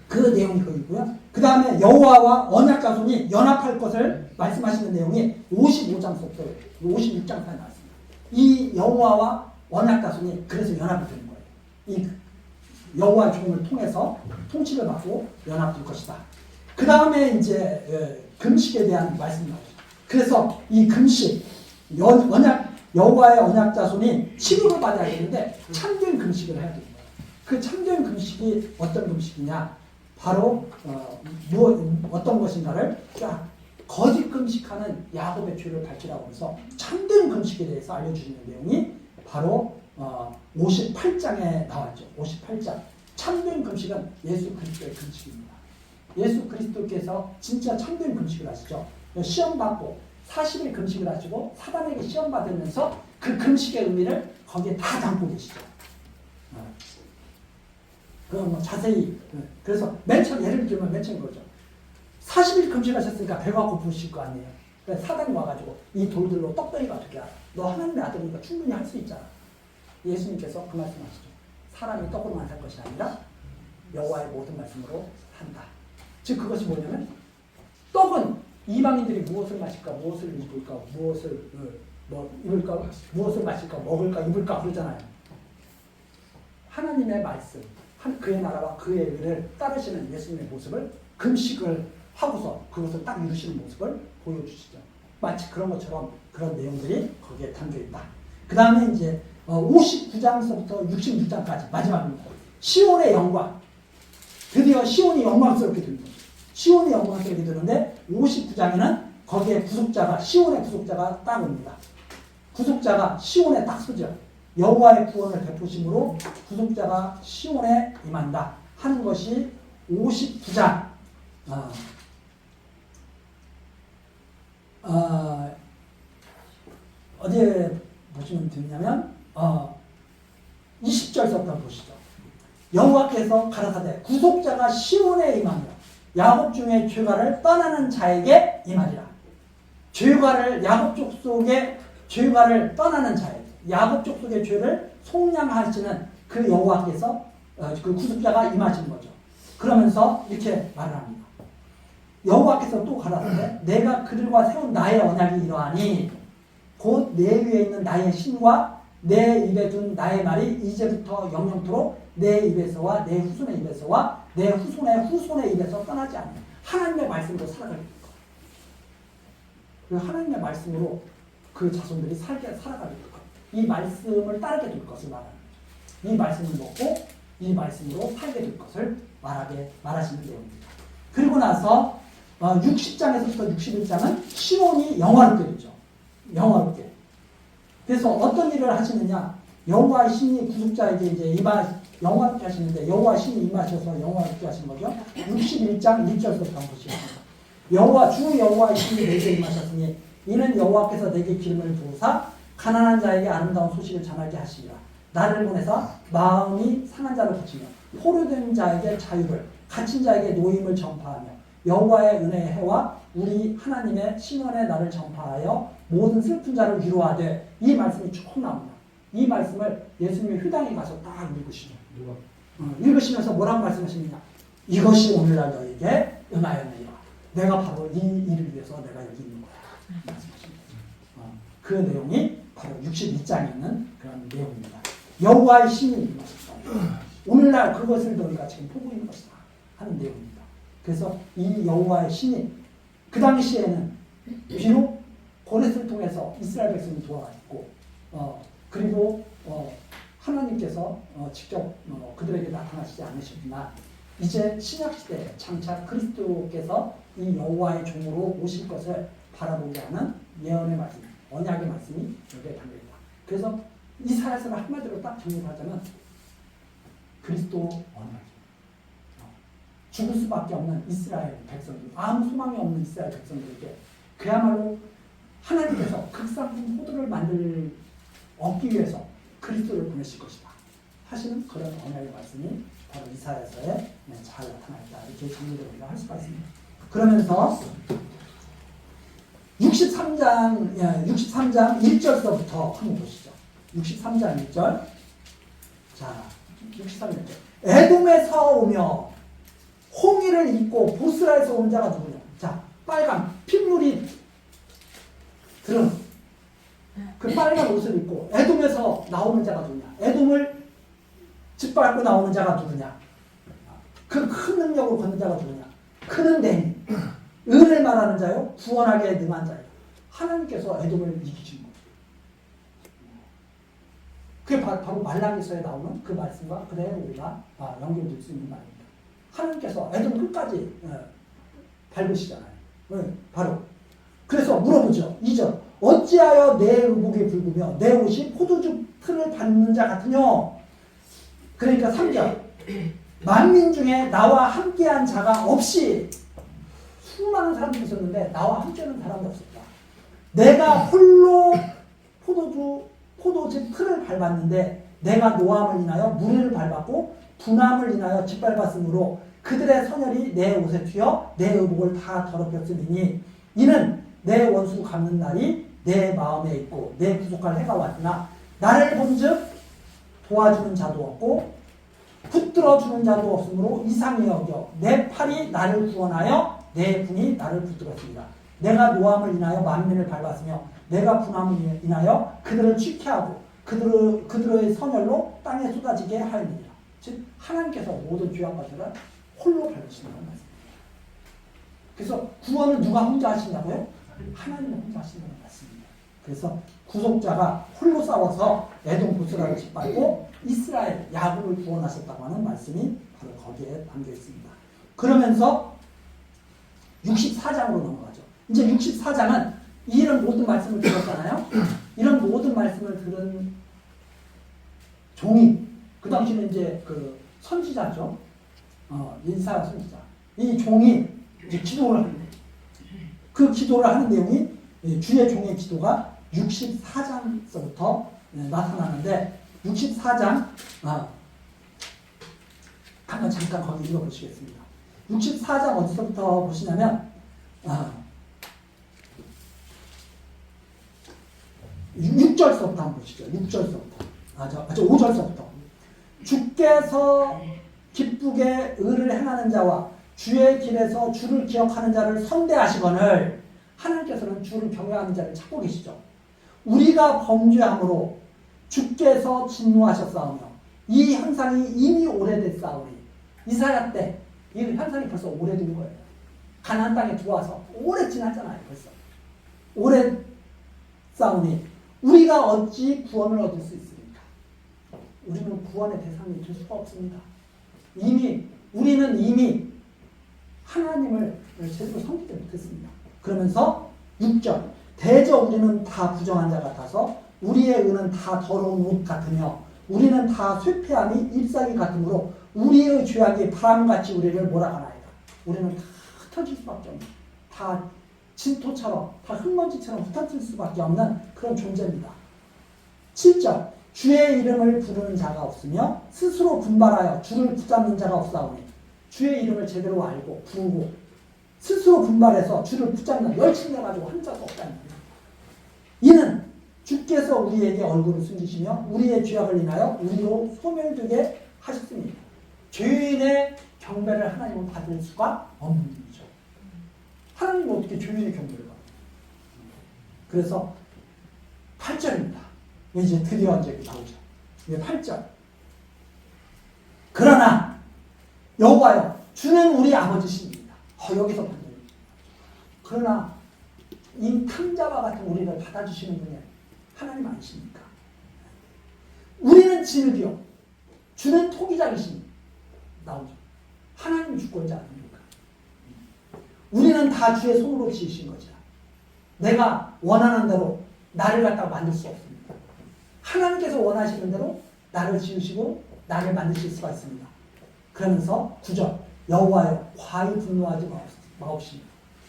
그 내용이 그거고요. 그 다음에 여호와와 언약 자손이 연합할 것을 말씀하시는 내용이 55장부터 56장까지 나왔습니다. 이 여호와와 언약 자손이 그래서 연합이 되는 거예요. 이 여호와의 종을 통해서 통치를 받고 연합될 것이다. 그 다음에 이제 금식에 대한 말씀이 나오죠. 그래서 이 금식, 여호와의 언약 자손이 치료를 받아야 되는데 참된 금식을 해야 됩니다. 그 참된 금식이 어떤 금식이냐? 바로 어떤 것인가를 쫙 거짓 금식하는 야곱의 죄를 밝히라고 해서 참된 금식에 대해서 알려주시는 내용이 바로 58장에 나왔죠. 58장. 참된 금식은 예수 그리스도의 금식입니다. 예수 그리스도께서 진짜 참된 금식을 하시죠. 시험 받고 40일 금식을 하시고 사단에게 시험 받으면서 그 금식의 의미를 거기에 다 담고 계시죠. 그건 뭐 자세히 그래서 맨 처음 예를 들면 맨 처음 그러죠. 40일 금식하셨으니까 배가 고프실 거 아니에요. 그래서 사단이 와가지고 이 돌들로 떡덩이가 어떻게 알아? 너 하나님의 아들이니까 충분히 할 수 있잖아. 예수님께서 그 말씀하시죠. 사람이 떡으로만 살 것이 아니라 여호와의 모든 말씀으로 산다. 즉 그것이 뭐냐면 떡은 이방인들이 무엇을 마실까, 무엇을 입을까, 무엇을 입을까, 무엇을 마실까, 먹을까, 입을까 그러잖아요. 하나님의 말씀, 그의 나라와 그의 의를 따르시는 예수님의 모습을 금식을 하고서 그것을 딱 이루시는 모습을 보여주시죠. 마치 그런 것처럼 그런 내용들이 거기에 담겨 있다. 그 다음에 이제 59장서부터 66장까지 마지막입니다. 시온의 영광. 드디어 시온이 영광스럽게 됩니다. 시온이 영광스럽게 되는데 59장에는 거기에 구속자가 시온의 구속자가 딱 옵니다. 구속자가 시온에 딱 서죠. 여호와의 구원을 베푸심으로 구속자가 시온에 임한다 하는 것이 59장 어디에 보시면 되냐면 20절부터 보시죠. 여호와께서 가라사대 구속자가 시온에 임하며 야곱 중에 죄가를 떠나는 자에게 임하리라. 죄가를 야곱 족속의 죄가를 떠나는 자에게 야곱 족속의 죄를 속량하시는 그 여호와께서 그 구속자가 임하신 거죠. 그러면서 이렇게 말을 합니다. 여호와께서 또 가라사대 내가 그들과 세운 나의 언약이 이러하니 곧 내 위에 있는 나의 신과 내 입에 둔 나의 말이 이제부터 영영토록 내 입에서와 내 후손의 입에서와 내 후손의 후손의 입에서 떠나지 않는 하나님의 말씀으로 살아가게 될 거예요. 그 하나님의 말씀으로 그 자손들이 살아가게 될 거예요. 이 말씀을 따르게 될 것을 말하는 거예요. 이 말씀을 먹고 이 말씀으로 살게 될 것을 말하시는 내용입니다. 그리고 나서 60장에서부터 61장은 시온이 영화롭게 되죠. 영화롭게. 그래서 어떤 일을 하시느냐? 여호와의 신이 구속자에게 이제 영화롭게 하시는데 여호와의 신이 임하셔서 영화롭게 하신 거죠. 61장 1절부터 보시겠습니다. 주 여호와의 신이 내게 임하셨으니 이는 여호와께서 내게 기름을 부으사 가난한 자에게 아름다운 소식을 전하게 하시리라. 나를 보내사 마음이 상한 자를 고치며 포로된 자에게 자유를 갇힌 자에게 노임을 전파하며 여호와의 은혜의 해와 우리 하나님의 신원의 날을 전파하여 모든 슬픈 자를 위로하되 이 말씀이 쭉 나옵니다. 이 말씀을 예수님이 회당에 가서 딱 읽으시죠. 읽으시면서 뭐라고 말씀하시느냐? 이것이 오늘날 너에게 은하였느니라. 내가 바로 이 일을 위해서 내가 여기 있는 거야. 말씀하시는 거죠. 그 내용이 바로 62장에 있는 그런 내용입니다. 여호와의 신이 임하셨다. 오늘날 그것을 너희가 지금 보고 있는 것이다 하는 내용입니다. 그래서 이 여호와의 신이 그 당시에는 비록 고레스를 통해서 이스라엘 백성이 도와갔고 그리고 하나님께서 직접 그들에게 나타나시지 않으셨지만 이제 신약시대에 장차 그리스도께서 이 여호와의 종으로 오실 것을 바라보게 하는 예언의 말씀, 언약의 말씀이 여기에 담겨있다. 그래서 이사야서를 한마디로 딱 정리하자면 그리스도 언약이에요. 죽을 수밖에 없는 이스라엘 백성들, 아무 소망이 없는 이스라엘 백성들에게 그야말로 하나님께서 극상품 호두를 얻기 위해서 그리스도를 보내실 것이다 하시는 그런 언약의 말씀이 바로 이사야서에 잘 나타나 있다. 이렇게 정리를 우리가 할 수가 있습니다. 그러면서 63장 1절서부터 한번 보시죠. 63장 1절. 자, 63장 1절. 에돔에서 오며 홍의를 입고 보스라에서 온 자가 누구냐? 자, 빨간 핏물이 들은 그 빨간 옷을 입고 에돔에서 나오는 자가 누구냐? 에돔을 짓밟고 나오는 자가 누구냐? 그 큰 능력으로 걷는 자가 누구냐? 크는 댕, 은을 말하는 자요, 구원하게 능한 자요. 하나님께서 에돔을 이기신 거죠. 그게 바로 말라기서에 나오는 그 말씀과 그대로 우리가 연결될 수 있는 말입니다. 하나님께서 에돔 끝까지 밟으시잖아요. 바로 그래서 물어보죠. 2절. 어찌하여 내 의복이 붉으며 내 옷이 포도주 틀을 받는 자 같으뇨. 그러니까 3절. 만민 중에 나와 함께한 자가 없이 수많은 사람들이 있었는데 나와 함께하는 사람이 없었다. 내가 홀로 포도즙 틀을 밟았는데 내가 노함을 인하여 무리를 밟았고 분함을 인하여 짓밟았으므로 그들의 선혈이 내 옷에 튀어 내 의복을 다 더럽혔으니 이는 내 원수 갚는 날이 내 마음에 있고 내 구속할 해가 왔으나 나를 본즉 도와주는 자도 없고 붙들어주는 자도 없으므로 이상히 여겨 내 팔이 나를 구원하여 내 분이 나를 붙들었습니다. 내가 노함을 인하여 만민을 밟았으며 내가 분함을 인하여 그들을 취케하고 그들의 선혈로 땅에 쏟아지게 하였느니라. 즉 하나님께서 모든 죄와 것들을 홀로 밟으신다는 말씀입니다. 그래서 구원을 누가 혼자 하신다고요? 하나님이 혼자 하신다는 말씀입니다. 그래서 구속자가 홀로 싸워서 에돔 보스라를 짓밟고 이스라엘 야곱을 구원하셨다고 하는 말씀이 바로 거기에 담겨 있습니다. 그러면서 64장으로 넘어가죠. 이제 64장은 이런 모든 말씀을 들었잖아요. 이런 모든 말씀을 들은 종이, 그 당시는 이제 그 선지자죠. 이사야 선지자. 이 종이 이제 기도를 하는데, 그 기도를 하는 내용이 주의 종의 기도가 64장서부터 나타나는데, 64장, 한번 잠깐 거기 읽어보시겠습니다. 64장 어디서부터 보시냐면, 6절서부터 한번 보시죠. 6절서부터. 5절서부터. 주께서 기쁘게 의를 행하는 자와 주의 길에서 주를 기억하는 자를 선대하시거늘 하나님께서는 주를 경외하는 자를 찾고 계시죠. 우리가 범죄함으로 주께서 진노하셨사오며 이 현상이 이미 오래됐사오니 이사야 때 이 현상이 벌써 오래된 거예요. 가나안 땅에 들어와서 오래 지났잖아요. 벌써 오래 싸우니 우리가 어찌 구원을 얻을 수 있습니까? 우리는 구원의 대상이 될 수가 없습니다. 우리는 이미 하나님을 제대로 섬기지 못했습니다. 그러면서 6절 대저 우리는 다 부정한 자 같아서 우리의 의는 다 더러운 옷 같으며 우리는 다 쇠폐함이 잎사귀 같으므로 우리의 죄악이 바람같이 우리를 몰아가나이다. 우리는 다 흩어질 수밖에 없는, 다 진토처럼, 다 흙먼지처럼 흩어질 수밖에 없는 그런 존재입니다. 7절 주의 이름을 부르는 자가 없으며 스스로 분발하여 주를 붙잡는 자가 없사오니 주의 이름을 제대로 알고 부르고 스스로 분발해서 주를 붙잡는 열심내가지고 한 자도 없다는 겁니다. 이는 주께서 우리에게 얼굴을 숨기시며 우리의 죄악을 인하여 우리로 소멸되게 하셨습니다. 죄인의 경배를 하나님은 받을 수가 없는 일이죠. 하나님은 어떻게 죄인의 경배를 받아요? 그래서 8절입니다. 이제 드디어 이제 나오죠. 8절. 그러나 여호와여 주는 우리 아버지십니다. 여기서 반대로. 그러나 이 탕자와 같은 우리를 받아주시는 분이 하나님 아니십니까? 우리는 진흙이요 주는 토기장이십니다. 나오죠. 하나님 주권자 아닙니까? 우리는 다 주의 손으로 지으신 거죠. 내가 원하는 대로 나를 갖다가 만들 수 없습니다. 하나님께서 원하시는 대로 나를 지으시고 나를 만드실 수가 있습니다. 그러면서 9절 여호와여 과히 분노하지 마옵시며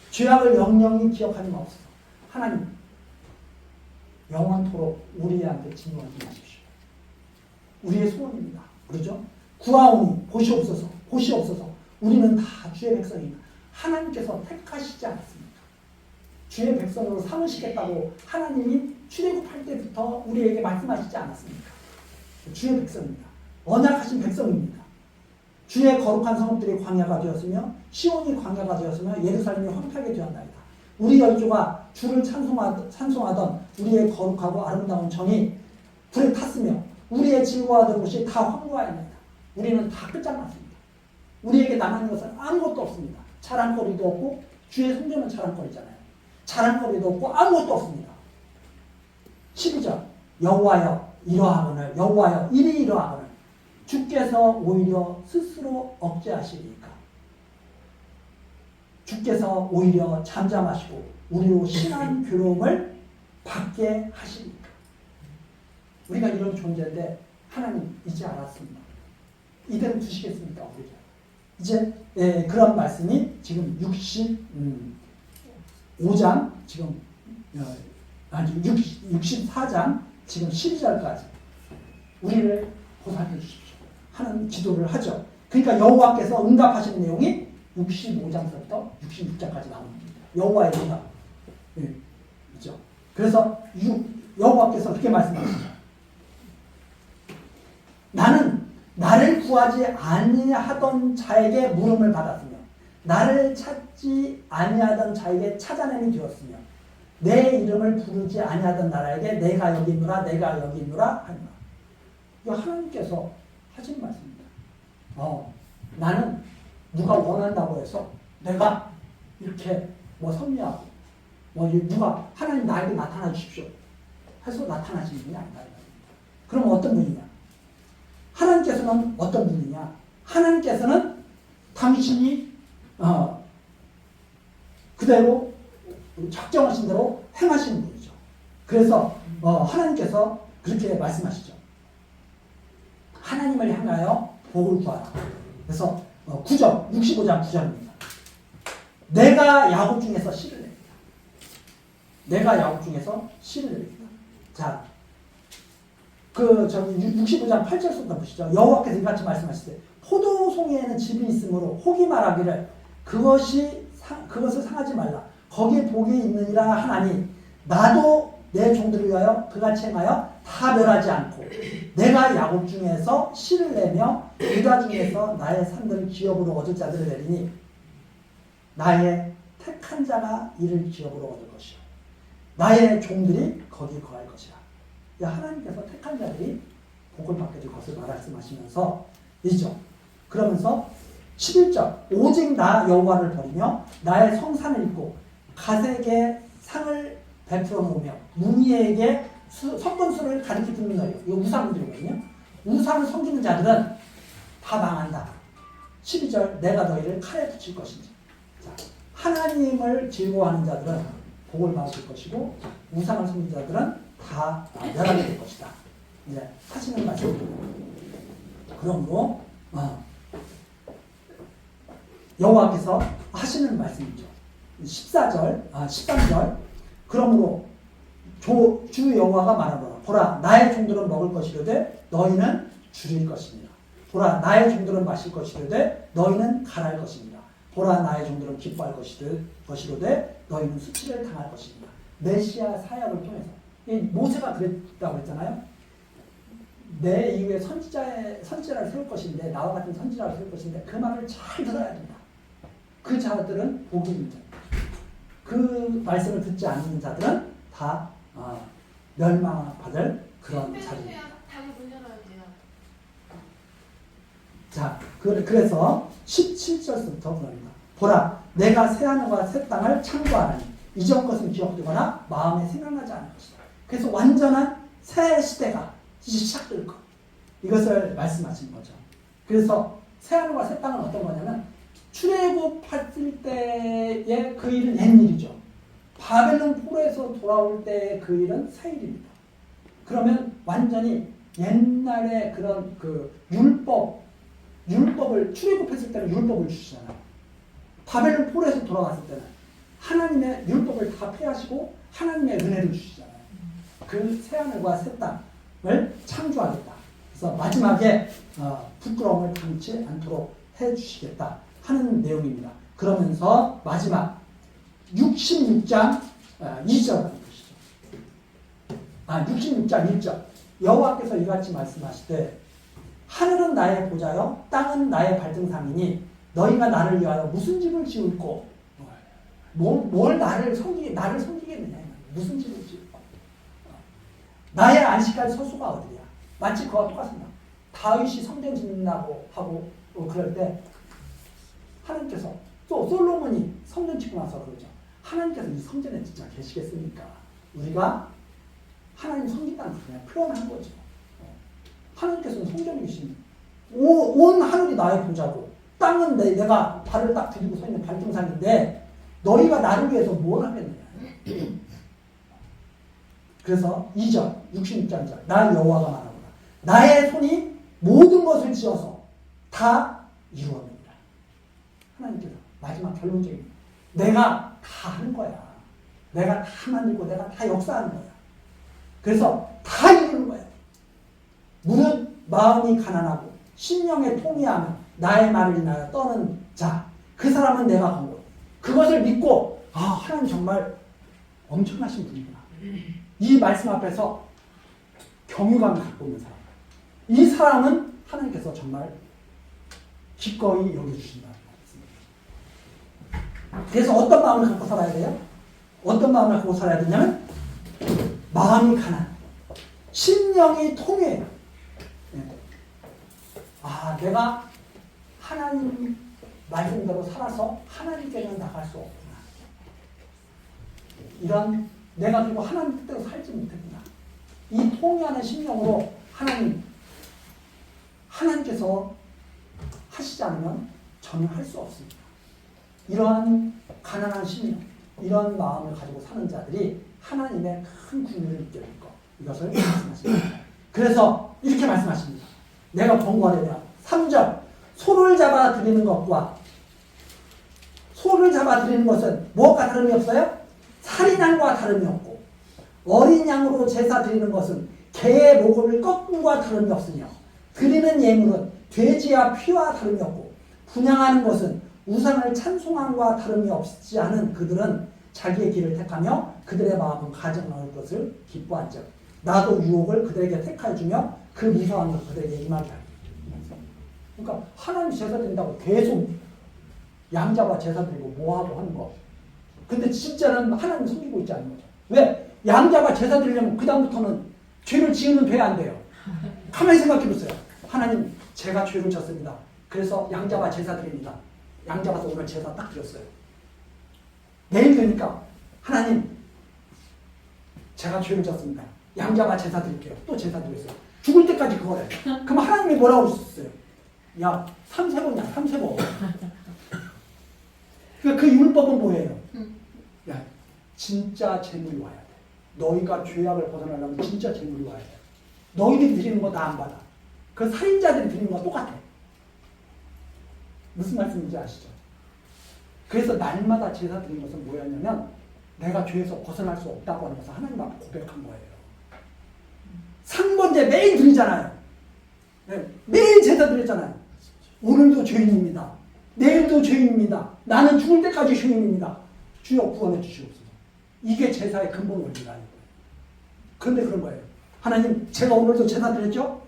죄악을 영영히 기억하지 마옵소서. 하나님 영원토록 우리한테 진노하지 마십시오. 우리의 소원입니다. 그렇죠? 구하오니 보시옵소서. 보시옵소서. 우리는 다 주의 백성입니다. 하나님께서 택하시지 않았습니까? 주의 백성으로 삼으시겠다고 하나님이 출애굽할 때부터 우리에게 말씀하시지 않았습니까? 주의 백성입니다. 언약하신 백성입니다. 주의 거룩한 성읍들이 광야가 되었으며 시온이 광야가 되었으며 예루살렘이 황폐하게 되었나이다. 우리 열조가 주를 찬송하던 우리의 거룩하고 아름다운 정이 불에 탔으며 우리의 즐거워하던 곳이 다 황무하였나이다. 우리는 다 끝장났습니다. 우리에게 남아있는 것은 아무것도 없습니다. 자랑거리도 없고 주의 성전은 자랑거리잖아요. 자랑거리도 없고 아무것도 없습니다. 12절 여호와여 이러하거늘 여호와여 이리 이러하거늘 주께서 오히려 스스로 억제하시리까. 주께서 오히려 잠잠하시고 우리로 심한 괴로움을 받게 하시니까. 우리가 이런 존재인데 하나님 이제 알았습니다. 이대로 두시겠습니까? 우리가 이제 그런 말씀이 지금 65장 지금 64장 지금 12절까지 우리를 보살펴 주십시오 하는 기도를 하죠. 그러니까 여호와께서 응답하시는 내용이 65장서부터 66장까지 나옵니다. 여호와의 응답. 그렇죠? 그래서 여호와께서 그렇게 말씀하시죠. 나는 나를 구하지 아니하던 자에게 물음을 받았으며 나를 찾지 아니하던 자에게 찾아냄이 되었으며 내 이름을 부르지 아니하던 나라에게 내가 여기 있노라 내가 여기 있노라 하니라. 이거 하나님께서 하신 말씀입니다. 나는 누가 원한다고 해서 내가 이렇게 섭리하고 누가 하나님 나에게 나타나 주십시오 해서 나타나시는 분이 아니다. 그럼 어떤 분이냐? 하나님께서는 어떤 분이냐? 하나님께서는 당신이 그대로 작정하신 대로 행하시는 분이죠. 그래서 하나님께서 그렇게 말씀하시죠. 하나님을 향하여 복을 구하라. 그래서 9절, 65장 9절입니다. 내가 야곱 중에서 씨를 냅니다. 내가 야곱 중에서 씨를 냅니다. 자, 65장 8절부터 보시죠. 여호와께서 이같이 말씀하시되 포도송이에는 즙이 있으므로 혹이 말하기를 그것을 상하지 말라. 거기에 복이 있느니라 하나니 나도 내 종들을 위하여 그같이 행하여 다 멸하지 않고 내가 야곱 중에서 씨를 내며 유다 중에서 나의 산들을 기업으로 얻을 자들을 내리니 나의 택한 자가 이를 기업으로 얻을 것이요 나의 종들이 거기 거할 것이라. 하나님께서 택한 자들이 복을 받게 될 것을 말씀하시면서 이죠. 그러면서 11절 오직 나 여호와를 버리며 나의 성산을 잊고 가색에 상을 베풀어 놓으며 무니에게 석권수를 가르쳐 듣는 거예요. 이거 우상들이거든요. 우상을 섬기는 자들은 다 망한다. 12절 내가 너희를 칼에 붙일 것인지. 자, 하나님을 즐거워하는 자들은 복을 받을 것이고 우상을 섬기는 자들은 다 멸하게 될 것이다. 이제 하시는 말씀입니다. 그러므로 여호와께서 하시는 말씀이죠. 13절 그러므로 주 여호와가 말하노라. 보라 나의 종들은 먹을 것이로되 너희는 줄일 것이니라. 보라 나의 종들은 마실 것이로되 너희는 갈할 것이니라. 보라 나의 종들은 기뻐할 것이로되 너희는 수치를 당할 것이니라. 메시아 사역을 통해서 모세가 그랬다고 했잖아요. 내 이후에 선지자를 세울 것인데 나와 같은 선지자를 세울 것인데 그 말을 잘 들어야 된다. 그 자들은 복이 있는 자. 그 말씀을 듣지 않는 자들은 다 멸망받을 그런 자들입니다. 자, 그래서 17절부터 그럽니다. 보라, 내가 새 하늘과 새 땅을 창조하나니 이전 것은 기억되거나 마음에 생각나지 않을 것이다. 그래서 완전한 새 시대가 시작될 것. 이것을 말씀하신 거죠. 그래서 새 하늘과 새 땅은 어떤 거냐면 출애굽했을 때의 그 일은 옛일이죠. 바벨론 포로에서 돌아올 때의 그 일은 새 일입니다. 그러면 완전히 옛날에 그런 율법을 출애굽했을 때는 율법을 주시잖아요. 바벨론 포로에서 돌아왔을 때는 하나님의 율법을 다 폐하시고 하나님의 은혜를 주시잖아요. 그 새하늘과 새 땅을 창조하겠다. 그래서 마지막에 부끄러움을 당치 않도록 해주시겠다 하는 내용입니다. 그러면서 마지막 66장 2절 보시죠. 66장 1절 여호와께서 이같이 말씀하시되 하늘은 나의 보좌요 땅은 나의 발등상이니 너희가 나를 위하여 무슨 집을 지을꼬 뭘 나를 섬기겠느냐 무슨 집을 지을꼬 나의 안식할 서수가 어디야. 마치 그와 똑같습니다. 다윗이 성전 짓는다고 하고 그럴 때 하나님께서 또 솔로몬이 성전 짓고 나서 그러죠. 하나님께서 이 성전에 진짜 계시겠습니까? 우리가 하나님 섬긴다는 걸 그냥 표현한 거죠. 하나님께서는 성전에 계신 온 하늘이 나의 보좌고 땅은 내가 발을 딱 들이고 서 있는 발등상인데 너희가 나를 위해서 뭘 하겠느냐. 그래서 2절 66절 나 여호와가 말하노라 나의 손이 모든 것을 지어서 다 이루었느니라. 하나님께서 마지막 결론적인 내가 다 하는 거야. 내가 다 만들고 내가 다 역사하는 거야. 그래서 다 이루는 거야. 무릇 마음이 가난하고 심령에 통이하며 나의 말을 인하여 떠는 자 그 사람은 내가 건 것. 그것을 믿고 아 하나님 정말 엄청나신 분이구나. 이 말씀 앞에서 경유감을 갖고 있는 사람. 이 사람은 하나님께서 정말 기꺼이 여겨주신다는 말씀입니다. 그래서 어떤 마음을 갖고 살아야 돼요? 어떤 마음을 갖고 살아야 되냐면 마음이 가난, 심령이 통해요. 아, 내가 하나님 말씀대로 살아서 하나님께는 나갈 수 없구나. 이런 내가 그리고 하나님 뜻대로 살지 못했구나. 이 통해하는 심령으로 하나님께서 하시지 않으면 저는 할 수 없습니다. 이러한 가난한 심령, 이런 마음을 가지고 사는 자들이 하나님의 큰 국리를 느끼게 될 것. 이것을 말씀하십니다. 그래서 이렇게 말씀하십니다. 내가 번거하려면 3절 소를 잡아 드리는 것과 소를 잡아 드리는 것은 무엇과 다름이 없어요? 살인함과 다름이 없고 어린 양으로 제사 드리는 것은 개의 목을 꺾음과 다름이 없으며 드리는 예물은 돼지와 피와 다름이 없고 분향하는 것은 우상을 찬송함과 다름이 없지 않은 그들은 자기의 길을 택하며 그들의 마음은 가증할 것을 기뻐한즉 나도 유혹을 그들에게 택하여 주며 그 무서운 것 그들에게 임하게 하리. 그러니까 하나님 제사 드린다고 계속 양 잡아 제사 드리고 뭐하고 하는 거. 근데 진짜는 하나님 숨기고 있지 않는 거죠. 왜? 양 잡아 제사 드리려면 그 다음부터는 죄를 지으면 돼야 안 돼요. 가만히 생각해 보세요. 하나님 제가 죄를 졌습니다. 그래서 양 잡아 제사 드립니다. 양 잡아서 오늘 제사 딱 드렸어요. 내일 되니까 하나님 제가 죄를 졌습니다. 양 잡아 제사 드릴게요. 또 제사 드렸어요. 죽을 때까지 그거래요. 그럼 하나님이 뭐라고 하셨어요? 야 3세번이야 3세번. 그러니까 그 율법은 뭐예요? 야 진짜 재물이 와야 돼. 너희가 죄악을 벗어나려면 진짜 재물이 와야 돼. 너희들이 드리는 거 나 안 받아. 그 살인자들이 드리는 거 똑같아. 무슨 말씀인지 아시죠? 그래서 날마다 제사 드리는 것은 뭐였냐면 내가 죄에서 벗어날 수 없다고 하는 것을 하나님 앞에 고백한 거예요. 상번제 매일 드리잖아요. 네, 매일 제사 드렸잖아요. 오늘도 죄인입니다. 내일도 죄인입니다. 나는 죽을 때까지 죄인입니다. 주여 구원해 주시옵소서. 이게 제사의 근본 원리라는 거예요. 그런데 그런 거예요. 하나님 제가 오늘도 제사 드렸죠?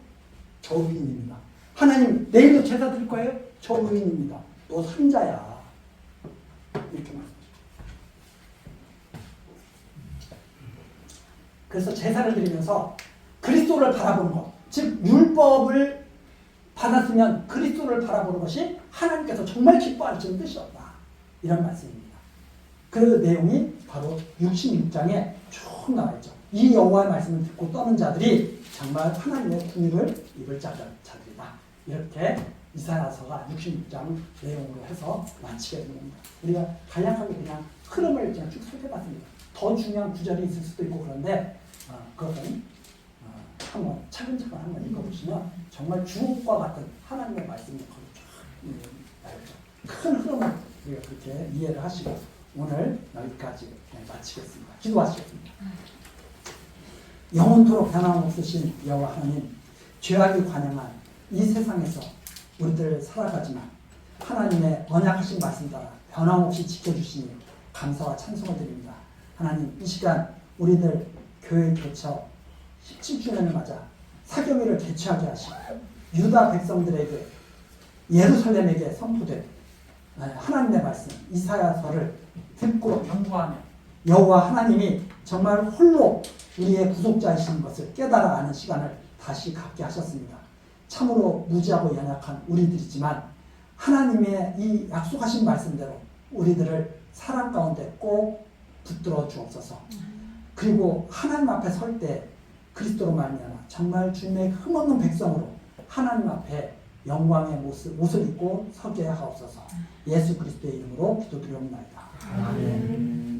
저 의인입니다. 하나님 내일도 제사 드릴 거예요? 저 의인입니다. 너 살인자야. 이렇게 말씀하시죠. 그래서 제사를 드리면서 그리스도를 바라보는 것, 즉 율법을 받았으면 그리스도를 바라보는 것이 하나님께서 정말 기뻐하시는 뜻이었다. 이런 말씀입니다. 그 내용이 바로 66장에 쭉 나와 있죠. 이 여호와의 말씀을 듣고 떠는 자들이 정말 하나님의 궁유를 입을 자들이다. 이렇게 이사야서가 66장 내용으로 해서 마치게 되는 겁니다. 우리가 간략하게 그냥 흐름을 그냥 쭉 살펴봤습니다. 더 중요한 구절이 있을 수도 있고 그런데 그것은 한번 차근차근 한번 읽어보시면 정말 주옥과 같은 하나님의 말씀이 거기 쫙 나오죠. 큰 흐름을 우리가 그렇게 이해를 하시고 오늘 여기까지 마치겠습니다. 기도하시겠습니다. 영원토록 변함없으신 여호와 하나님, 죄악이 관영한 이 세상에서 우리들 살아가지만 하나님의 언약하신 말씀 따라 변함없이 지켜주시니 감사와 찬송을 드립니다. 하나님 이 시간 우리들 교회 개척 17주년을 맞아 사경회를 개최하게 하시고 유다 백성들에게 예루살렘에게 선포된 하나님의 말씀 이사야서를 듣고 연구하며 여호와 하나님이 정말 홀로 우리의 구속자이신 것을 깨달아 아는 시간을 다시 갖게 하셨습니다. 참으로 무지하고 연약한 우리들이지만 하나님의 이 약속하신 말씀대로 우리들을 사랑 가운데 꼭 붙들어 주옵소서. 그리고 하나님 앞에 설 때 그리스도로 말미암아 정말 주님의 흠없는 백성으로 하나님 앞에 영광의 옷을 입고 서게 하옵소서. 예수 그리스도의 이름으로 기도드리옵나이다. 아멘.